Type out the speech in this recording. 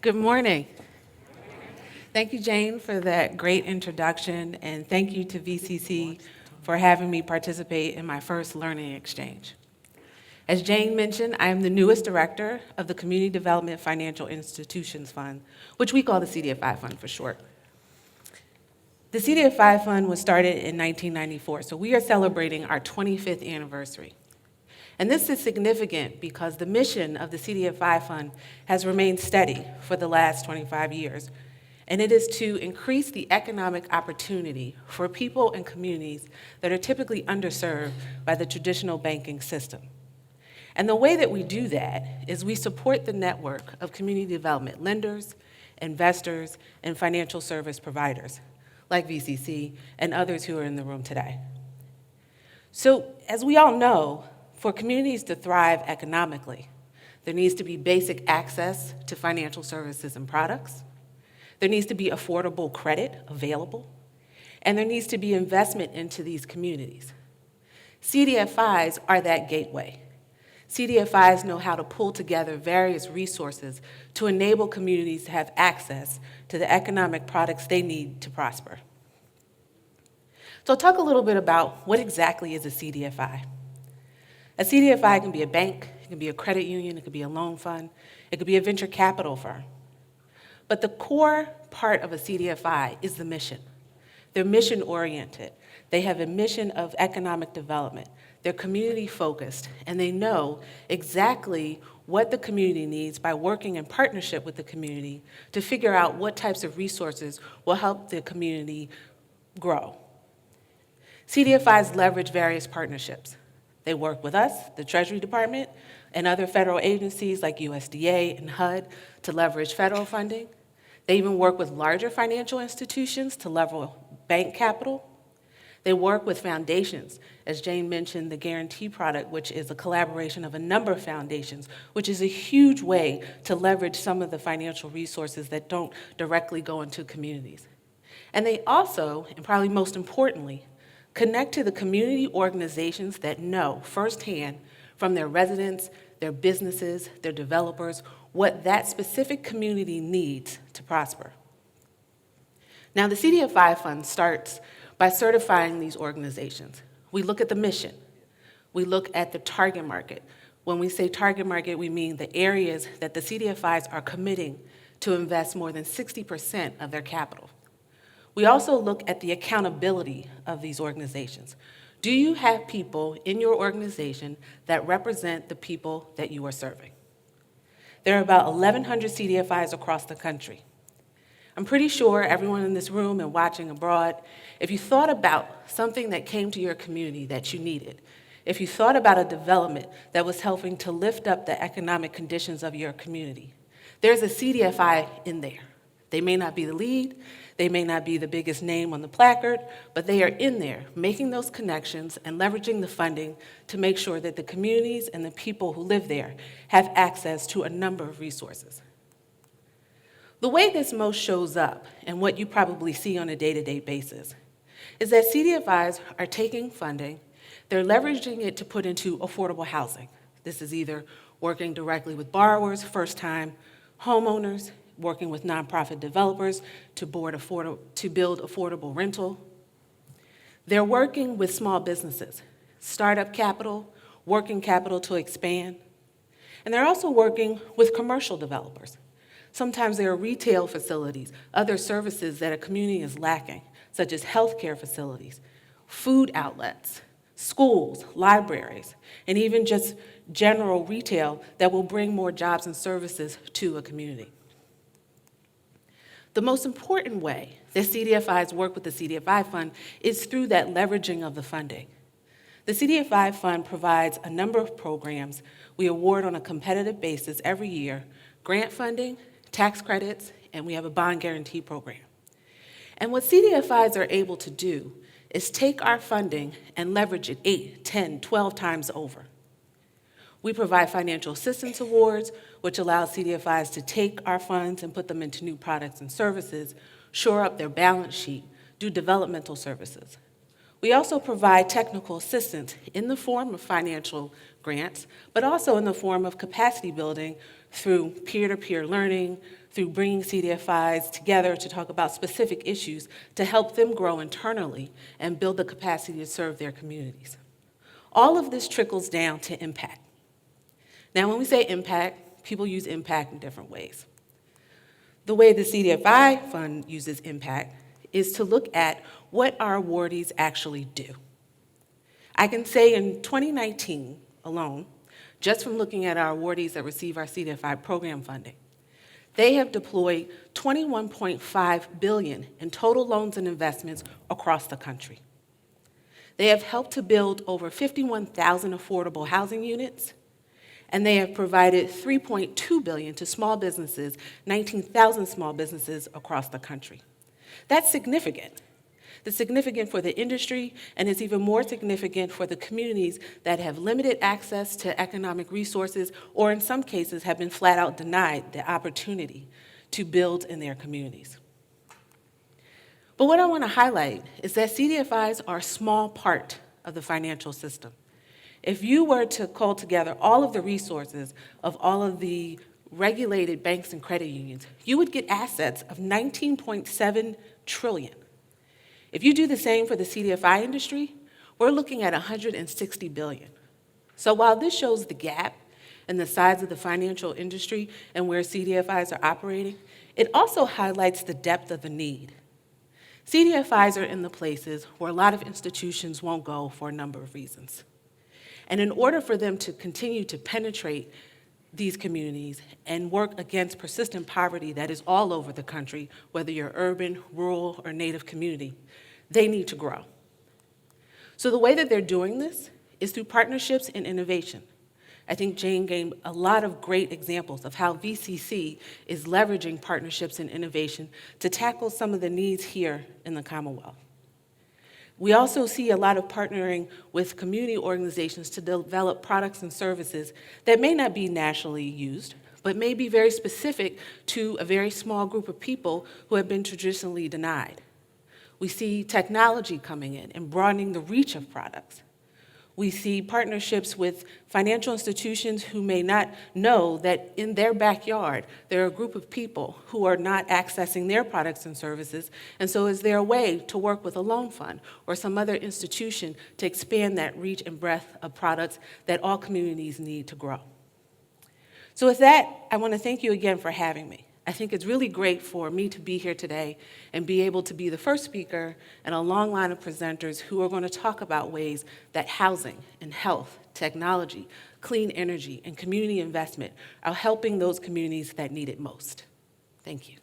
Good morning. Thank you, Jane, for that great introduction, and thank you to VCC for having me participate in my first learning exchange. As Jane mentioned, I am the newest director of the Community Development Financial Institutions Fund, which we call the CDFI Fund for short. The CDFI Fund was started in 1994, so we are celebrating our 25th anniversary. And this is significant because the mission of the CDFI Fund has remained steady for the last 25 years, and it is to increase the economic opportunity for people and communities that are typically underserved by the traditional banking system. And the way that we do that is we support the network of community development lenders, investors, and financial service providers, like VCC and others who are in the room today. So, as we all know, for communities to thrive economically, there needs to be basic access to financial services and products. There needs to be affordable credit available, and there needs to be investment into these communities. CDFIs are that gateway. CDFIs know how to pull together various resources to enable communities to have access to the economic products they need to prosper. So I'll talk a little bit about what exactly is a CDFI. A CDFI can be a bank, it can be a credit union, it could be a loan fund, it could be a venture capital firm. But the core part of a CDFI is the mission. They're mission-oriented. They have a mission of economic development. They're community-focused, and they know exactly what the community needs by working in partnership with the community to figure out what types of resources will help the community grow. CDFIs leverage various partnerships. They work with us, the Treasury Department, and other federal agencies like USDA and HUD to leverage federal funding. They even work with larger financial institutions to level bank capital. They work with foundations. As Jane mentioned, the Guarantee product, which is a collaboration of a number of foundations, which is a huge way to leverage some of the financial resources that don't directly go into communities. And they also, and probably most importantly, connect to the community organizations that know firsthand from their residents, their businesses, their developers, what that specific community needs to prosper. Now, the CDFI Fund starts by certifying these organizations. We look at the mission. We look at the target market. When we say target market, we mean the areas that the CDFIs are committing to invest more than 60% of their capital. We also look at the accountability of these organizations. Do you have people in your organization that represent the people that you are serving? There are about 1,100 CDFIs across the country. I'm pretty sure everyone in this room and watching abroad, if you thought about something that came to your community that you needed, if you thought about a development that was helping to lift up the economic conditions of your community, there's a CDFI in there. They may not be the lead, they may not be the biggest name on the placard, but they are in there making those connections and leveraging the funding to make sure that the communities and the people who live there have access to a number of resources. The way this most shows up, and what you probably see on a day-to-day basis, is that CDFIs are taking funding, they're leveraging it to put into affordable housing. This is either working directly with borrowers, first-time homeowners, working with nonprofit developers to build affordable rental. They're working with small businesses, startup capital, working capital to expand. And they're also working with commercial developers. Sometimes there are retail facilities, other services that a community is lacking, such as healthcare facilities, food outlets, schools, libraries, and even just general retail that will bring more jobs and services to a community. The most important way that CDFIs work with the CDFI Fund is through that leveraging of the funding. The CDFI Fund provides a number of programs we award on a competitive basis every year: grant funding, tax credits, and we have a bond guarantee program. And what CDFIs are able to do is take our funding and leverage it 8, 10, 12 times over. We provide financial assistance awards, which allows CDFIs to take our funds and put them into new products and services, shore up their balance sheet, do developmental services. We also provide technical assistance in the form of financial grants, but also in the form of capacity building through peer-to-peer learning, through bringing CDFIs together to talk about specific issues to help them grow internally and build the capacity to serve their communities. All of this trickles down to impact. Now, when we say impact, people use impact in different ways. The way the CDFI fund uses impact is to look at what our awardees actually do. I can say in 2019 alone, just from looking at our awardees that receive our CDFI program funding, they have deployed $21.5 billion in total loans and investments across the country. They have helped to build over 51,000 affordable housing units, and they have provided $3.2 billion to small businesses, 19,000 small businesses across the country. That's significant. It's significant for the industry, and it's even more significant for the communities that have limited access to economic resources, or in some cases have been flat out denied the opportunity to build in their communities. But what I want to highlight is that CDFIs are a small part of the financial system. If you were to call together all of the resources of all of the regulated banks and credit unions, you would get assets of $19.7 trillion. If you do the same for the CDFI industry, we're looking at $160 billion. So while this shows the gap in the size of the financial industry and where CDFIs are operating, it also highlights the depth of the need. CDFIs are in the places where a lot of institutions won't go for a number of reasons. And in order for them to continue to penetrate these communities and work against persistent poverty that is all over the country, whether you're urban, rural, or native community, they need to grow. So the way that they're doing this is through partnerships and innovation. I think Jane gave a lot of great examples of how VCC is leveraging partnerships and innovation to tackle some of the needs here in the Commonwealth. We also see a lot of partnering with community organizations to develop products and services that may not be nationally used, but may be very specific to a very small group of people who have been traditionally denied. We see technology coming in and broadening the reach of products. We see partnerships with financial institutions who may not know that in their backyard there are a group of people who are not accessing their products and services, and so is there a way to work with a loan fund or some other institution to expand that reach and breadth of products that all communities need to grow. So with that, I want to thank you again for having me. I think it's really great for me to be here today and be able to be the first speaker in a long line of presenters who are going to talk about ways that housing and health, technology, clean energy, and community investment are helping those communities that need it most. Thank you.